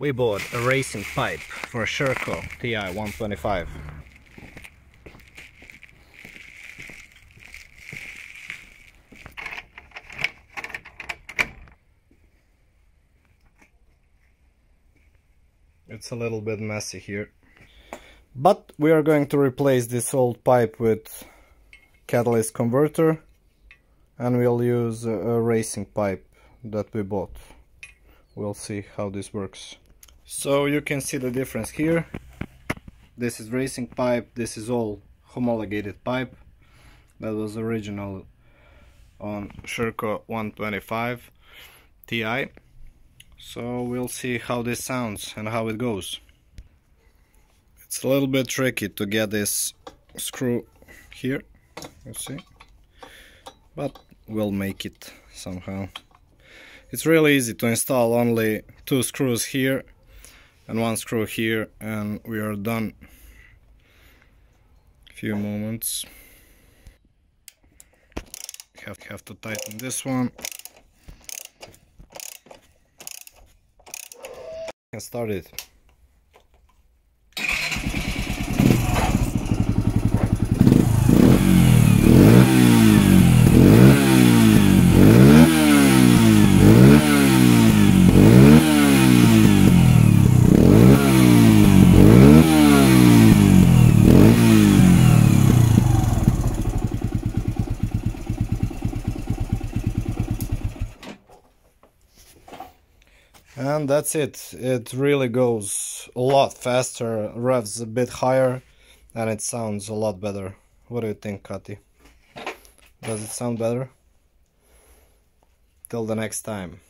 We bought a racing pipe for a Sherco TY 125. It's a little bit messy here, but we are going to replace this old pipe with catalyst converter, and we'll use a racing pipe that we bought. We'll see how this works. So you can see the difference here. This is racing pipe, this is all homologated pipe that was original on Sherco 125 TI. So we'll see how this sounds and how it goes. It's a little bit tricky to get this screw here, you see, but we'll make it somehow. It's really easy to install, only 2 screws here and 1 screw here, and we are done. Few moments. Have to tighten this one. And start it. And that's it. It really goes a lot faster, revs a bit higher, and it sounds a lot better. What do you think, Kati? Does it sound better? Till the next time.